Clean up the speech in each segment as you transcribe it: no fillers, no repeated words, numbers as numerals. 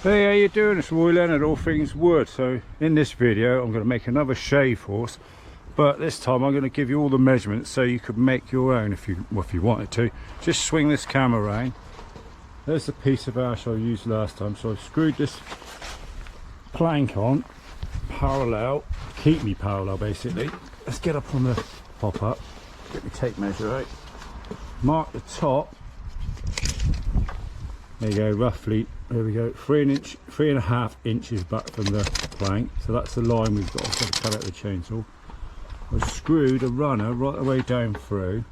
Hey, how you doing? It's Roy Leonard, All Things Wood. So in this video I'm going to make another shave horse, but this time I'm going to give you all the measurements so you could make your own if you wanted to. Just swing this camera around. There's the piece of ash I used last time, so I've screwed this plank on parallel, keep me parallel basically. Let's get up on the pop up, get my tape measure out, mark the top. There you go, roughly, there we go, 3.5 inches back from the plank. So that's the line we've got to cut out the chainsaw. I've screwed a runner right the way down through,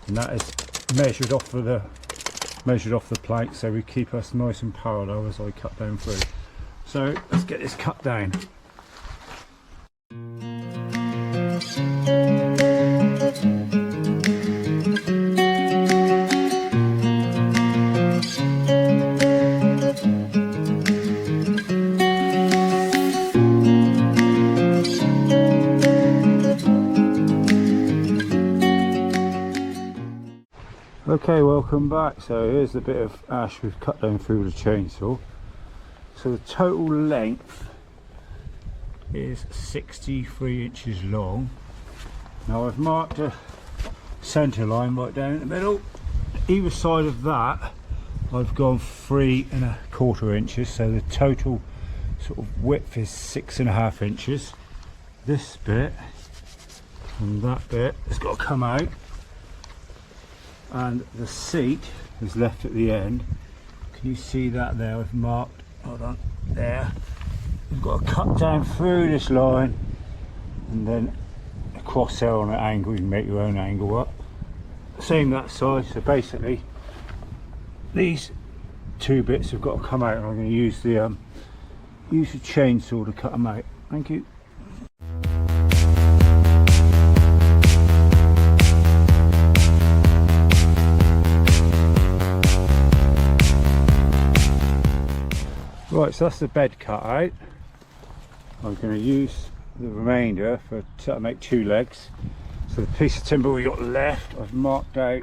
and that is measured off the plank, so we keep us nice and parallel as I cut down through. So let's get this cut down. Okay, welcome back. So here's the bit of ash we've cut down through with the chainsaw. So the total length is 63 inches long. Now I've marked a centre line right down in the middle. Either side of that I've gone 3.25 inches, so the total sort of width is 6.5 inches. This bit and that bit has got to come out, and the seat is left at the end. Can you see that there? I've marked, hold on, there. You've got to cut down through this line and then across there on an angle. You can make your own angle up. Same that side. So basically these two bits have got to come out, and I'm going to use the chainsaw to cut them out. Thank you. Right, so that's the bed cut out. I'm going to use the remainder to make two legs. So the piece of timber we got left, I've marked out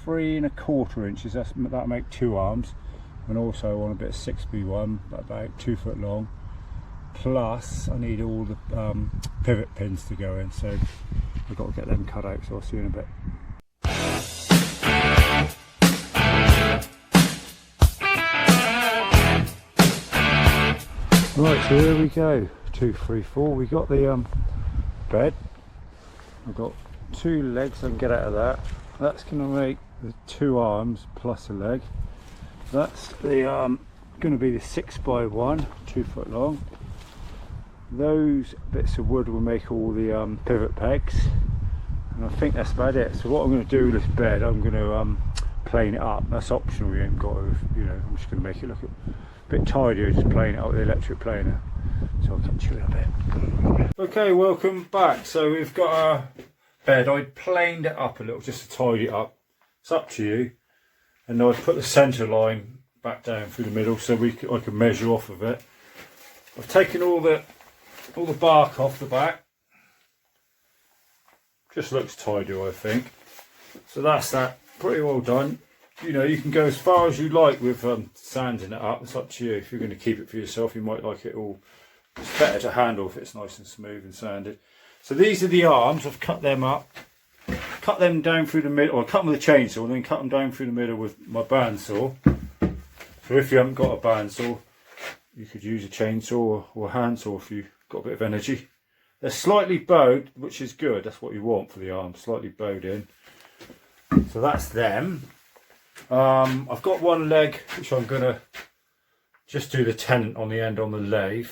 3.25 inches. That'll make two arms, and also I want a bit of 6B1, about 2 foot long. Plus, I need all the pivot pins to go in, so I've got to get them cut out. So I'll see you in a bit. Right, so here we go, 2, 3, 4. We got the bed. I've got two legs I can get out of that. That's going to make the two arms plus a leg. That's the going to be the 6x1, 2 foot long. Those bits of wood will make all the pivot pegs, and I think that's about it. So what I'm going to do with this bed, I'm going to plane it up. That's optional. You ain't got to, you know. I'm just going to make it look a bit tidier, just plane it up with the electric planer. So I'll catch you in a bit. Okay, welcome back. So we've got our bed. I planed it up a little just to tidy it up. It's up to you. And I've put the centre line back down through the middle so I can measure off of it. I've taken all the bark off the back. Just looks tidier, I think. So that's that. Pretty well done. You know, you can go as far as you like with sanding it up. It's up to you. If you're going to keep it for yourself, you might like it all. It's better to handle if it's nice and smooth and sanded. So these are the arms. I've cut them up, cut them down through the middle, or cut them with a chainsaw and then cut them down through the middle with my bandsaw. So if you haven't got a bandsaw, you could use a chainsaw or a handsaw if you've got a bit of energy. They're slightly bowed, which is good. That's what you want for the arms, slightly bowed in. So that's them. I've got one leg which I'm going to just do the tenon on the end on the lathe.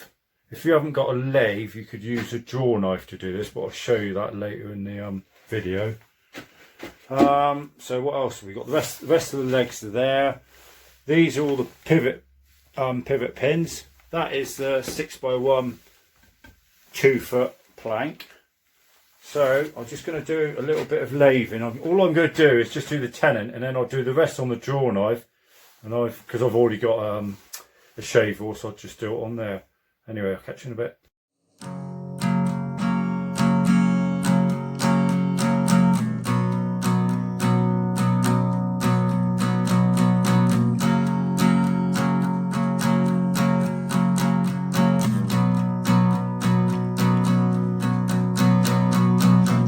If you haven't got a lathe, you could use a draw knife to do this, but I'll show you that later in the video. So what else have we got? The rest of the legs are there. These are all the pivot pins. That is the 6x1 2 foot plank. So I'm just going to do a little bit of lathing. All I'm going to do is just do the tenon, and then I'll do the rest on the draw knife. And because I've already got a shave horse, I'll just do it on there. Anyway, I'll catch you in a bit.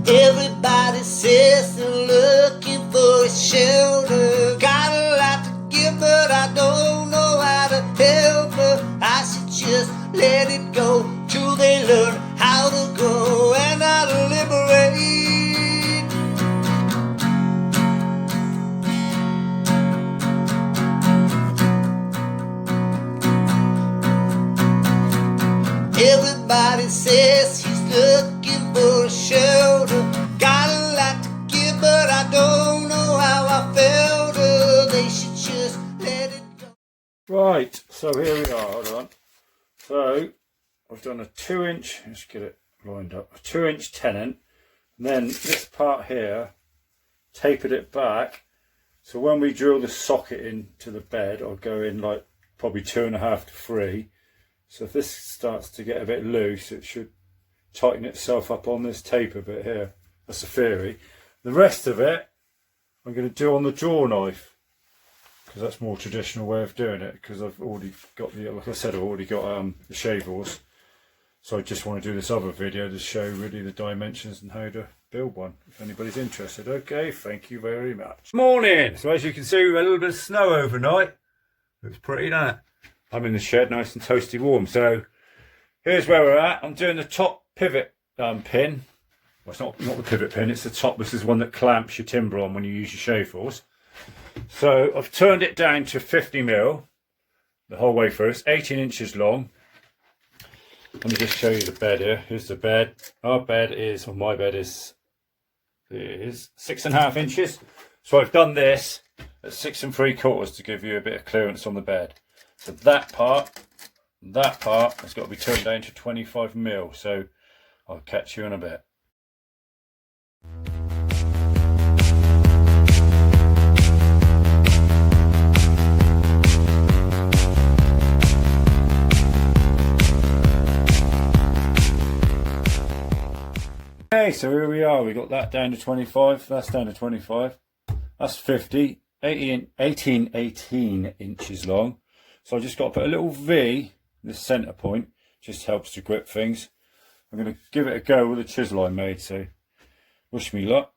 Everybody says they're looking for a shelter. Got a lot to give, but I don't know how to help her. I should just let it go till they learn how to go and how to liberate. Everybody says he's looking for a shelter. Got a lot to give, but I don't know how I felt her. They should just let it go. Right, so here we are, hold on. So, I've done a 2-inch, let's get it lined up, a 2-inch tenant. And then this part here, tapered it back. So when we drill the socket into the bed, I'll go in like probably 2.5 to 3. So if this starts to get a bit loose, it should tighten itself up on this taper bit here. That's the theory. The rest of it, I'm going to do on the draw knife, because that's a more traditional way of doing it, because I've already got the, like I said, I've already got the shave horse. So I just want to do this other video to show really the dimensions and how to build one, if anybody's interested. Okay, thank you very much. Morning! So as you can see, we've had a little bit of snow overnight. Looks pretty, doesn't it? I'm in the shed, nice and toasty warm. So here's where we're at. I'm doing the top pivot pin. Well, it's not the pivot pin, it's the top. This is one that clamps your timber on when you use your shave horse. So I've turned it down to 50mm the whole way through. It's 18 inches long. Let me just show you the bed here. Here's the bed. Our bed is, or my bed is 6.5 inches. So I've done this at 6 3/4 to give you a bit of clearance on the bed. So that part has got to be turned down to 25mm. So I'll catch you in a bit. Okay, so here we are. We got that down to 25. That's down to 25. That's 50. 18 inches long. So I just got to put a little V in the centre point. Just helps to grip things. I'm going to give it a go with a chisel I made. So wish me luck.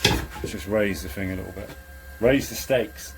Let's just raise the thing a little bit. Raise the stakes.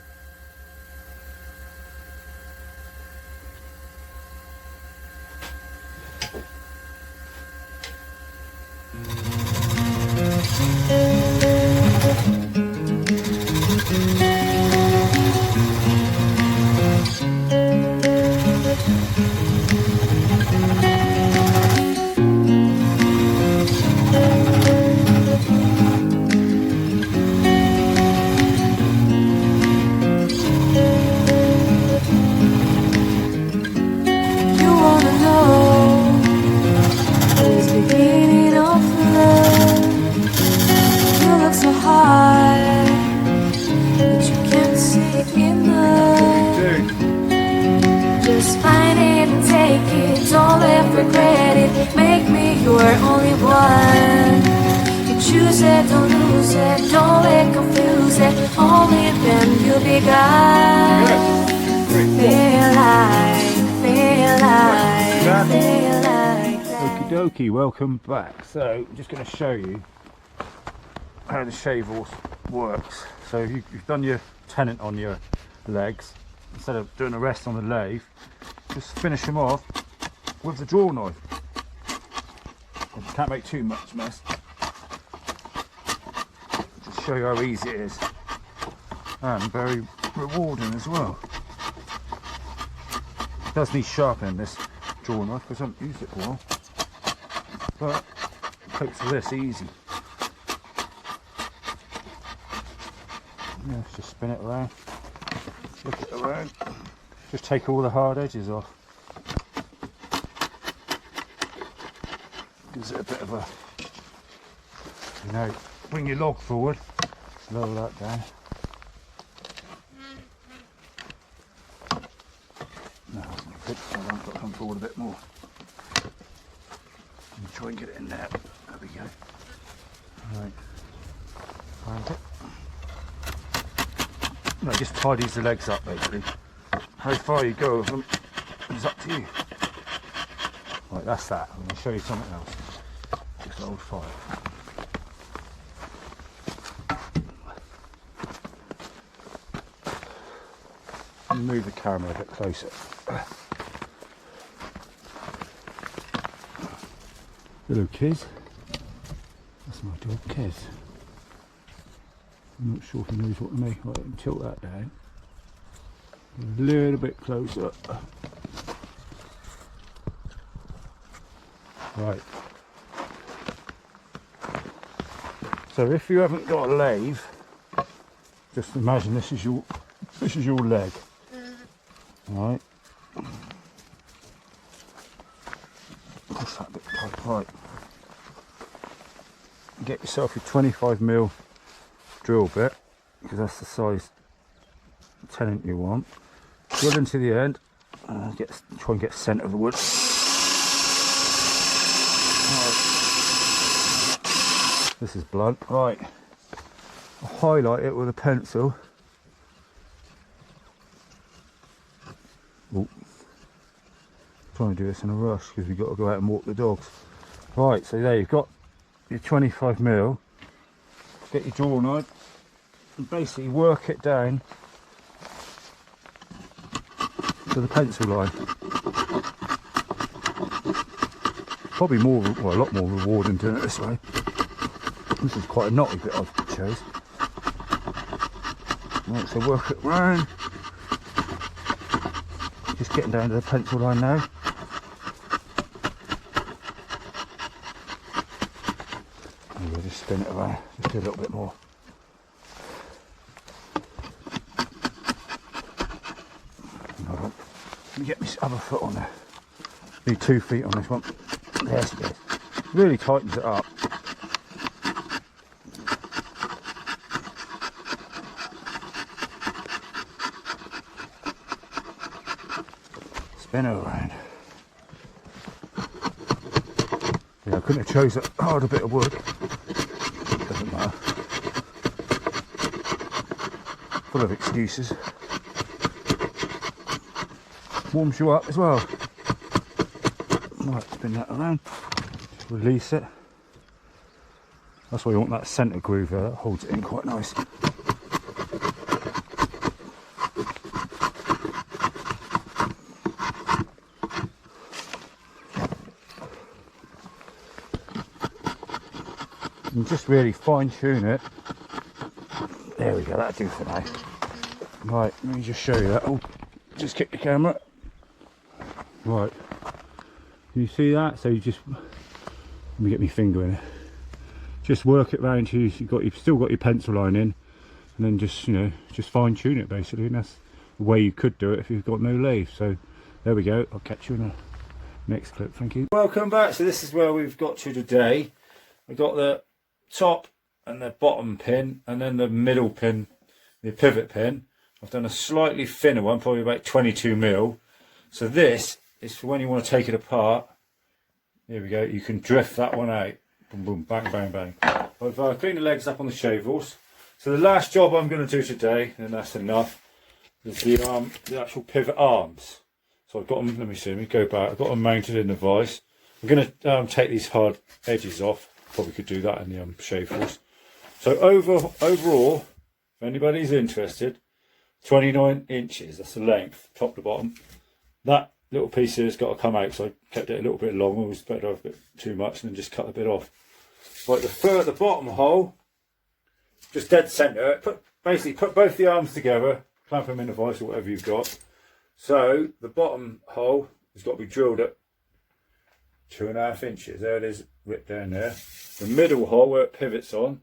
Regret it, make me your only one. You choose it, don't lose it, don't let confuse it. Only then you'll be God. Feel like Okie dokie, welcome back. So I'm just going to show you how the shave horse works. So you've done your tenant on your legs. Instead of doing the rest on the lathe, just finish them off with the draw knife. You can't make too much mess. Just show you how easy it is, and very rewarding as well. It does need sharpening, this draw knife, because I haven't used it for a while, but it copes with this easy. Yeah, let's just spin it around, flip it around, just take all the hard edges off. Gives it a bit of a, you know, bring your log forward, lower that down. No, that's not good. I've got to come forward a bit more. And try and get it in there. There we go. Right, find it. No, it just tidies the legs up basically. How far you go with them is up to you. Right, that's that. I'm going to show you something else. Just old fire. Let me move the camera a bit closer. Hello, Kiz. That's my dog, Kiz. I'm not sure if he knows what to make. Right, tilt that down. A little bit closer. Right. So if you haven't got a lathe, just imagine this is your leg. Right. That's that bit tight. Right. Get yourself your 25mm drill bit, because that's the size tenon you want. Drill into the end. Try and get centre of the wood. This is blunt. Right, I'll highlight it with a pencil. Ooh. Trying to do this in a rush because we've got to go out and walk the dogs. Right, so there you've got your 25mm. Get your draw knife and basically work it down to the pencil line. Probably more, well, a lot more rewarding doing it this way. This is quite a knotty bit I've chose. Right, so work it round. Just getting down to the pencil line now. And we'll just spin it around, just do a little bit more. Hold on. Let me get this other foot on there. Need 2 feet on this one. There's it. Really tightens it up. Spin it around. Yeah, I couldn't have chose a harder bit of wood. Doesn't matter. Full of excuses. Warms you up as well. Right, spin that around. Release it. That's why you want that centre groove there. That holds it in quite nice. And just really fine tune it. There we go, that'll do for now. Right, let me just show you that. Oh, just kick the camera. Right, can you see that? So you just, let me get my finger in it. Just work it round till you've still got your pencil line in, and then just, you know, just fine tune it basically. And that's the way you could do it if you've got no lathe. So there we go. I'll catch you in the next clip. Thank you. Welcome back. So this is where we've got to today. We've got the top and the bottom pin, and then the middle pin, the pivot pin. I've done a slightly thinner one, probably about 22mm. So this is for when you want to take it apart. Here we go. You can drift that one out. Boom, boom, bang, bang, bang. I've cleaned the legs up on the shavels. So the last job I'm going to do today, and that's enough, is the actual pivot arms. So I've got them. Let me see. Let me go back. I've got them mounted in the vise. I'm going to take these hard edges off. Probably could do that in the shavels. So overall, if anybody's interested, 29 inches. That's the length, top to bottom. That little piece here has got to come out, so I kept it a little bit long. It was better off a bit too much, and then just cut a bit off. Right, the bottom hole, just dead centre. Basically put both the arms together, clamp them in a vise or whatever you've got. So the bottom hole has got to be drilled at 2.5 inches. There it is, ripped down there. The middle hole where it pivots on,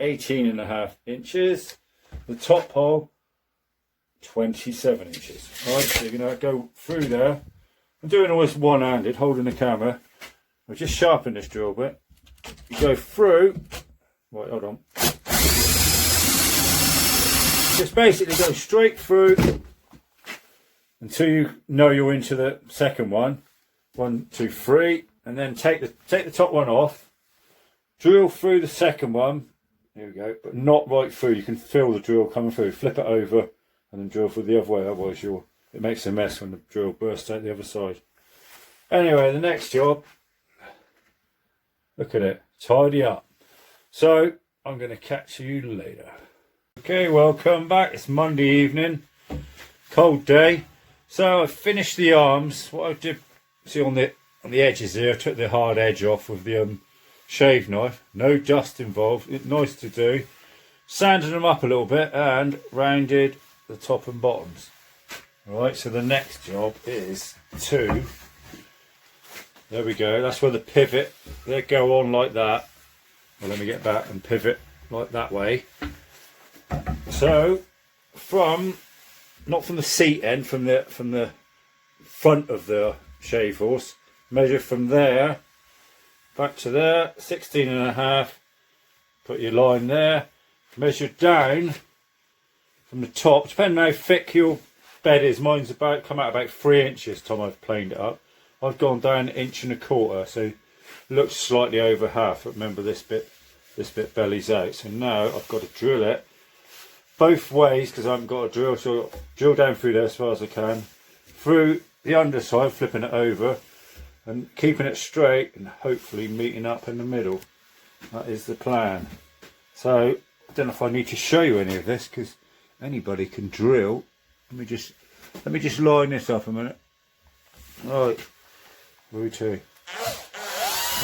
18.5 inches. The top hole, 27 inches. Right, so you're going to go through there. I'm doing all this one-handed, holding the camera. I'll just sharpen this drill bit. You go through. Right, hold on. Just basically go straight through until you know you're into the second one. 1, 2, 3, and then take the top one off. Drill through the second one. Here we go, but not right through. You can feel the drill coming through. Flip it over and then drill through the other way. Otherwise, it makes a mess when the drill bursts out the other side. Anyway, the next job, look at it, tidy up. So I'm going to catch you later. Okay, welcome back. It's Monday evening, cold day. So I finished the arms. What I did, see on the edges here, I took the hard edge off with the shave knife. No dust involved. It's nice to do. Sanded them up a little bit and rounded the top and bottoms. Right, so the next job is to, there we go, that's where the pivot, they go on like that. Well, let me get back and pivot like that way. So not from the seat end, from the front of the shave horse, measure from there back to there, 16.5, put your line there, measure down from the top, depending on how thick your bed is. Mine's come out about 3 inches time I've planed it up. I've gone down 1.25 inches, so it looks slightly over half. But remember, this bit bellies out. So now I've got to drill it both ways because I haven't got a drill. So I'll drill down through there as far as I can, through the underside, flipping it over and keeping it straight and hopefully meeting up in the middle. That is the plan. So I don't know if I need to show you any of this because anybody can drill. Let me just line this up a minute. Right, where to?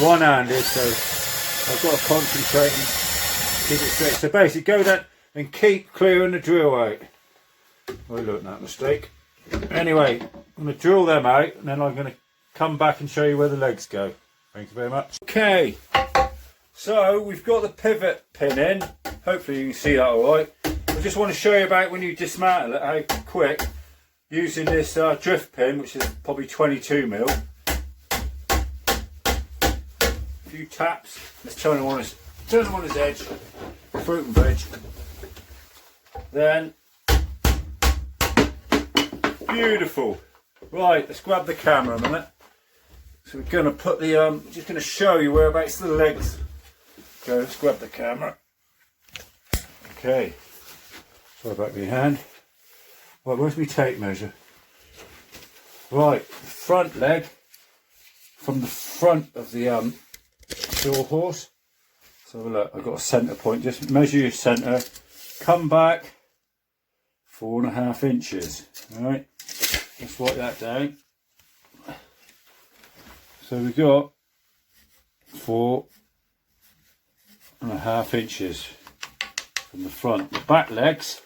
One-handed, so I've got to concentrate and keep it straight. So basically, go down and keep clearing the drill out. I learned that mistake. Anyway, I'm going to drill them out, and then I'm going to come back and show you where the legs go. Thank you very much. Okay, so we've got the pivot pin in. Hopefully you can see that all right. I just want to show you about when you dismantle it, how quick, using this drift pin, which is probably 22mm. A few taps. Let's turn him on his edge, fruit and veg. Then, beautiful. Right, let's grab the camera a minute. So we're going to put the, just going to show you whereabouts the legs go. Let's grab the camera. Okay. Sorry about my hand. Right, where's my tape measure? Right, front leg from the front of the saw horse. So look, I've got a centre point. Just measure your centre. Come back 4.5 inches. Alright, let's write that down. So we've got 4.5 inches from the front. The back legs.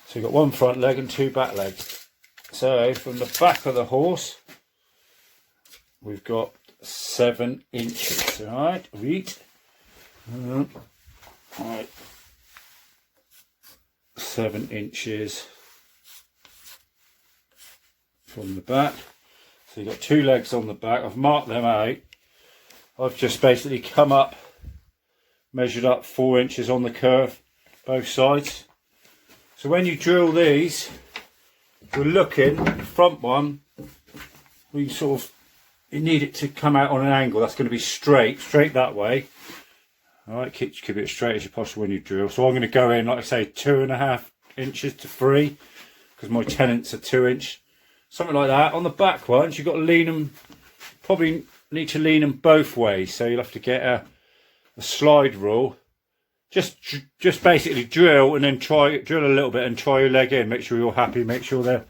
So you've got one front leg and 2 back legs. So from the back of the horse, we've got 7 inches. Alright, read. Alright, 7 inches from the back. So you've got 2 legs on the back. I've marked them out. I've just basically come up, measured up 4 inches on the curve, both sides. So when you drill these, we're looking, the front one, we sort of, you need it to come out on an angle. That's going to be straight that way. Alright, keep it as straight as you possibly when you drill. So I'm going to go in, like I say, 2.5 inches to 3, because my tenants are 2 inch. Something like that. On the back ones, you've got to lean them, probably need to lean them both ways. So you'll have to get a slide rule. Just basically drill and then drill a little bit and try your leg in. Make sure you're happy. Make sure they're,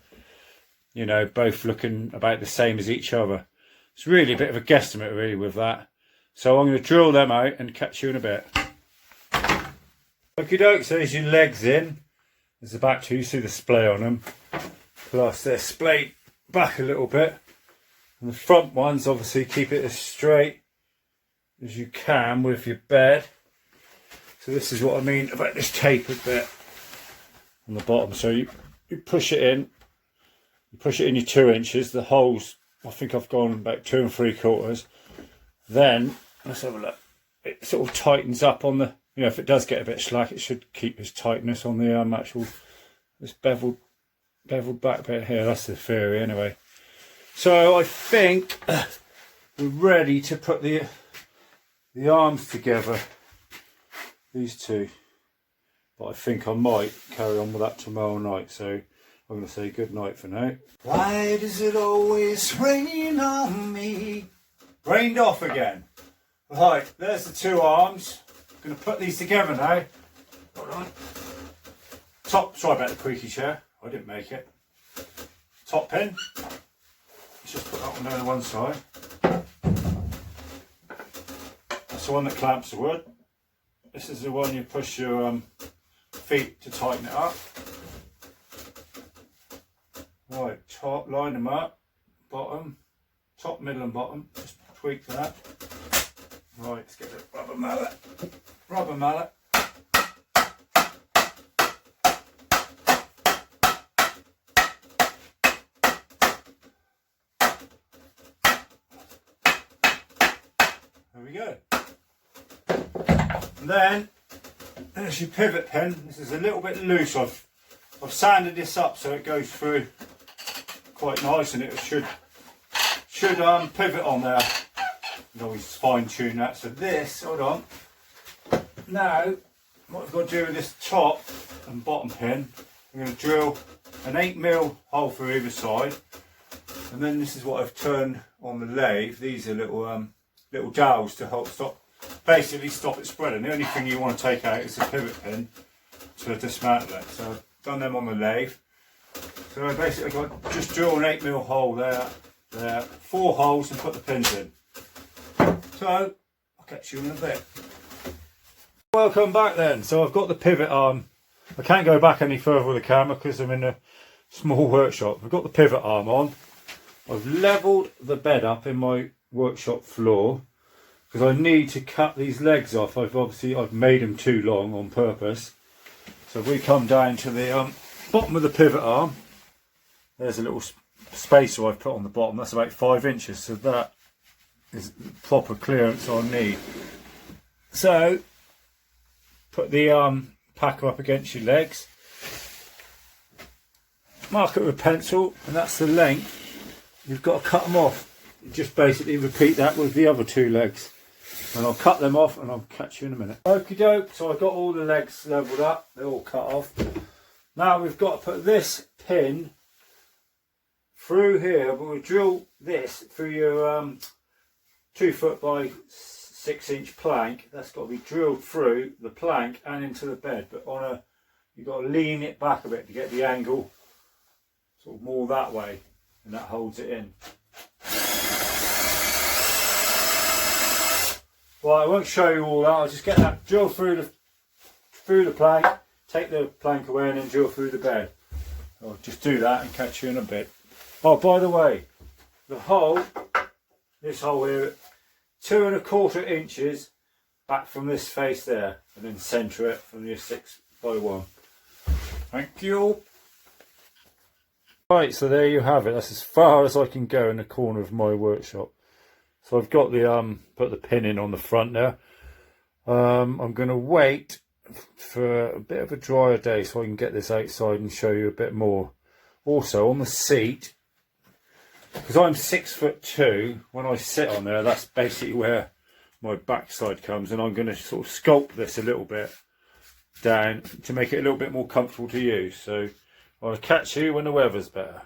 you know, both looking about the same as each other. It's really a bit of a guesstimate really with that. So I'm going to drill them out and catch you in a bit. Okie doke, so there's your legs in. There's the back two, you see the splay on them. Plus they're splayed back a little bit. And the front ones, obviously keep it as straight as you can with your bed. So this is what I mean about this tapered bit on the bottom. So you push it in. You push it in your 2 inches. The holes, I think I've gone about 2 3/4. Then, let's have a look. It sort of tightens up on the, you know, if it does get a bit slack, it should keep its tightness on the actual, this beveled back bit here. That's the theory anyway. So I think we're ready to put the arms together, these two. But I think I might carry on with that tomorrow night. So I'm going to say good night for now. Why does it always rain on me? Rained off again. Right, there's the two arms. I'm going to put these together now. Hold on. Sorry about the creaky chair. I didn't make it. Top pin. Let's just put that one down on one side. That's the one that clamps the wood. This is the one you push your feet to tighten it up. Right, top, line them up. Bottom, top, middle and bottom. Just tweak that. Right, let's get the rubber mallet. Rubber mallet. There we go. And then there's your pivot pin. This is a little bit loose. I've sanded this up so it goes through quite nice, and it should pivot on there. You can always fine tune that. So this, hold on. Now, what I've got to do with this top and bottom pin, I'm going to drill an 8mm hole through either side, and then this is what I've turned on the lathe. These are little dowels to help stop it spreading. The only thing you want to take out is the pivot pin to dismantle it. So I've done them on the lathe. So I basically got just drill an 8mm hole there, 4 holes, and put the pins in. So I'll catch you in a bit. Welcome back then. So I've got the pivot arm. I can't go back any further with the camera because I'm in a small workshop. I've got the pivot arm on. I've levelled the bed up in my workshop floor because I need to cut these legs off. I've made them too long on purpose. So if we come down to the bottom of the pivot arm, there's a little spacer I've put on the bottom. That's about 5 inches, so that is proper clearance I need. So put the packer up against your legs, mark it with a pencil, and that's the length. You've got to cut them off. You just basically repeat that with the other 2 legs, and I'll cut them off and I'll catch you in a minute. Okie doke, so I've got all the legs levelled up, they're all cut off. Now we've got to put this pin through here, but we'll drill this through your 2 foot by 6 inch plank. That's got to be drilled through the plank and into the bed, but you've got to lean it back a bit to get the angle sort of more that way, and that holds it in. Well, I won't show you all that. I'll just get that drill through the plank, take the plank away, and then drill through the bed. I'll just do that and catch you in a bit. Oh, by the way, the hole, this hole here, 2 1/4 inches back from this face there, and then centre it from your 6 by 1. Thank you. Right, so there you have it. That's as far as I can go in the corner of my workshop. So I've got the put the pin in on the front there. I'm going to wait for a bit of a drier day so I can get this outside and show you a bit more. Also on the seat, because I'm 6'2", when I sit on there, that's basically where my backside comes, and I'm going to sort of sculpt this a little bit down to make it a little bit more comfortable to use. So I'll catch you when the weather's better.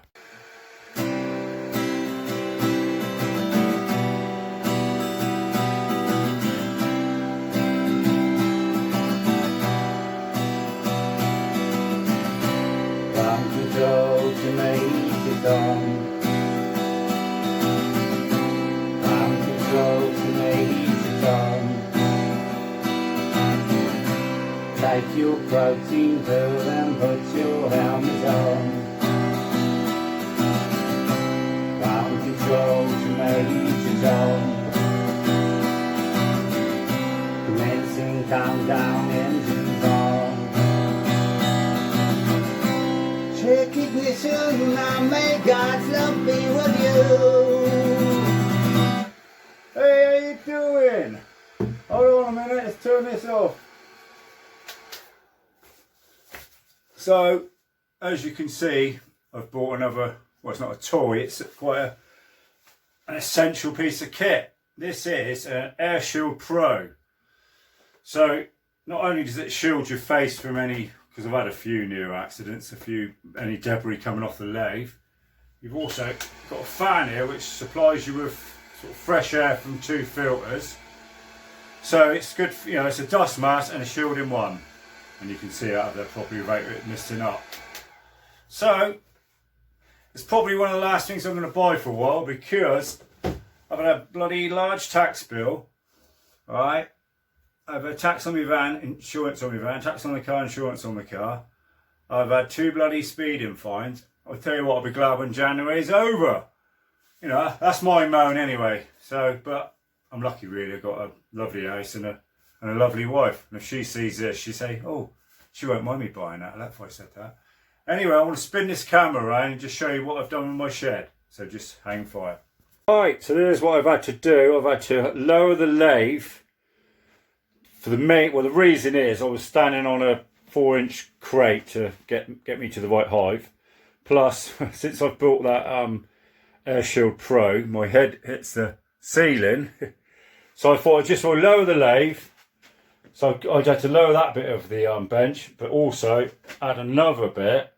Take your protein pill and put your helmet on. Ground control to Major Tom. Commencing countdown, engines on. Check ignition, now may God's love be with you. Hey, how you doing? Hold on a minute, let's turn this off. So, as you can see, I've bought another, well, it's not a toy, it's quite an essential piece of kit. This is an Air Shield Pro. So, not only does it shield your face from any because I've had a few near accidents, any debris coming off the lathe. You've also got a fan here which supplies you with sort of fresh air from 2 filters. So it's good, you know, it's a dust mask and a shield in one. And you can see out of there properly without it misting up. So it's probably one of the last things I'm going to buy for a while, because I've had a bloody large tax bill. Alright, I've had tax on my van, insurance on my van, tax on the car, insurance on the car. I've had 2 bloody speeding fines. I'll tell you what, I'll be glad when January's over. You know, that's my moan anyway. So, but I'm lucky really. I've got a lovely house and a lovely wife. And if she sees this, she'll say, oh, she won't mind me buying that. If I said that. Anyway, I want to spin this camera around and just show you what I've done with my shed. So just hang fire. Alright, so there's what I've had to do. I've had to lower the lathe. For the reason is I was standing on a 4-inch crate to get me to the right height. Plus, since I've built that Air Shield Pro, my head hits the ceiling. So I thought I'd just lower the lathe. So I'd had to lower that bit of the bench, but also add another bit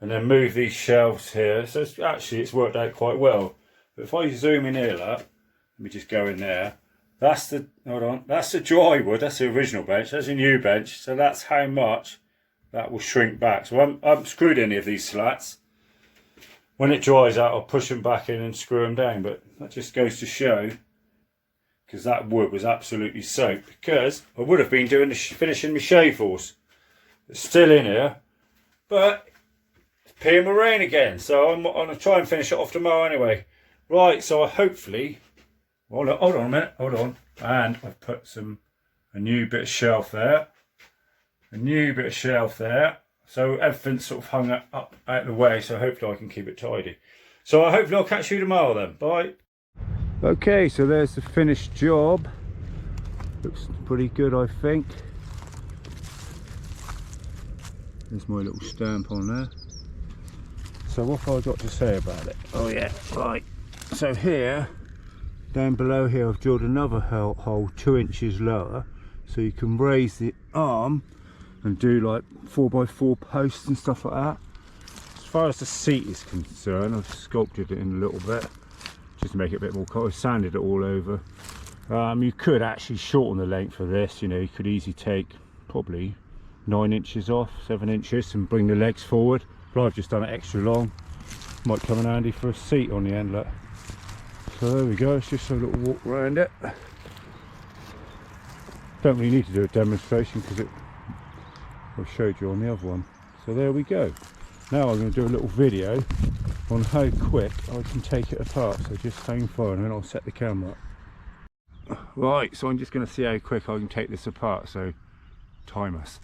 and then move these shelves here. So it's worked out quite well. But if I zoom in here, let me just go in there. That's the dry wood, that's the original bench, that's a new bench. So that's how much that will shrink back. So I haven't screwed any of these slats. When it dries out, I'll push them back in and screw them down. But that just goes to show, because that wood was absolutely soaked, because I would have been doing finishing my shave force. It's still in here, but it's peeing my rain again. So I'm going to try and finish it off tomorrow anyway. Right, so I hopefully... Hold on a minute, hold on. And I've put a new bit of shelf there. A new bit of shelf there. So everything's sort of hung up out of the way, so hopefully I can keep it tidy. So hopefully I'll catch you tomorrow then. Bye. Okay, so there's the finished job. Looks pretty good, I think. There's my little stamp on there. So what have I got to say about it? Oh yeah, right. So here, down below here, I've drilled another hole 2 inches lower, so you can raise the arm and do like 4x4 posts and stuff like that. As far as the seat is concerned, I've sculpted it in a little bit just to make it a bit more cool. I sanded it all over. You could actually shorten the length of this. You know, you could easily take probably 9 inches off, 7 inches, and bring the legs forward. But I've just done it extra long. Might come in handy for a seat on the end. Look. So there we go, it's just a little walk around it. Don't really need to do a demonstration because I showed you on the other one. So there we go. Now I'm going to do a little video on how quick I can take it apart. So just hang fire and then I'll set the camera up. Right, so I'm just going to see how quick I can take this apart. So time us.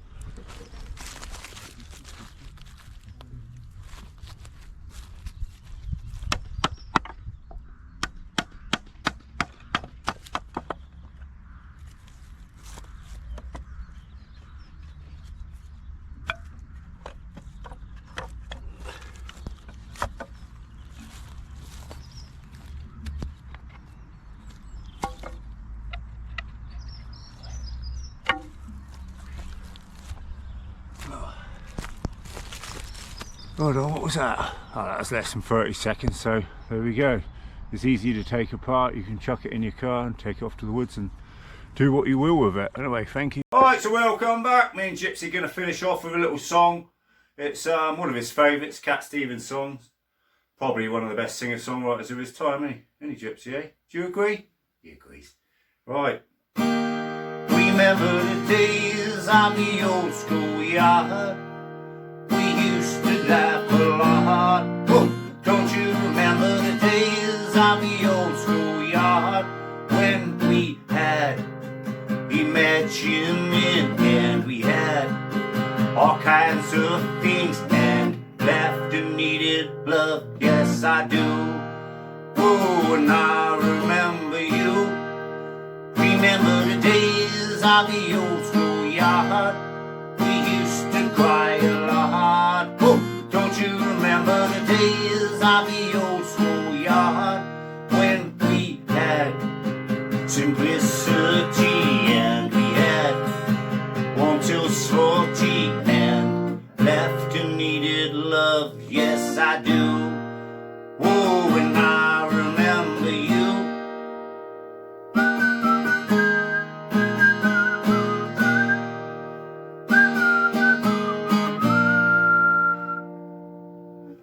Hold on, what was that? Oh, that was less than 30 seconds, so there we go. It's easy to take apart. You can chuck it in your car and take it off to the woods and do what you will with it. Anyway, thank you. Alright, so welcome back. Me and Gypsy are going to finish off with a little song. It's one of his favourites, Cat Stevens songs. Probably one of the best singer-songwriters of his time, any Gypsy, eh? Do you agree? He agrees. Right. Remember the days on the old schoolyard. We used to laugh a lot. Oh, don't you remember the days on the old schoolyard when we had imagining and we had all kinds of things and laughter needed love? Yes, I do. Oh, and I remember you. Remember the days of the old schoolyard. We used to cry a lot. Oh, don't you remember the days of the old schoolyard when we had simplicity and we had 1 till 40 and yes I do. Oh, when I remember you.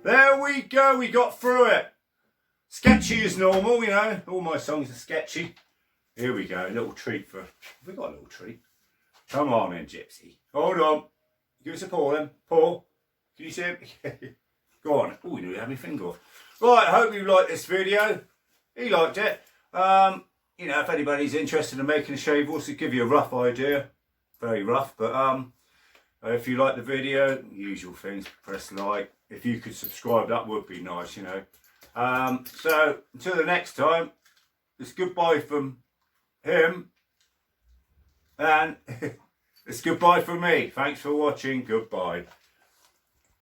There we go, we got through it. Sketchy as normal, you know, all my songs are sketchy. Here we go, a little treat for, have we got a little treat? Come on then, Gypsy. Hold on. Give us a paw then. Paw. Can you see it? Go on. Oh, you nearly had my finger off. Right, I hope you liked this video. He liked it. You know, if anybody's interested in making a shave, also give you a rough idea. Very rough, but if you like the video, usual things, press like. If you could subscribe, that would be nice, you know. So, until the next time, it's goodbye from him. And it's goodbye from me. Thanks for watching. Goodbye.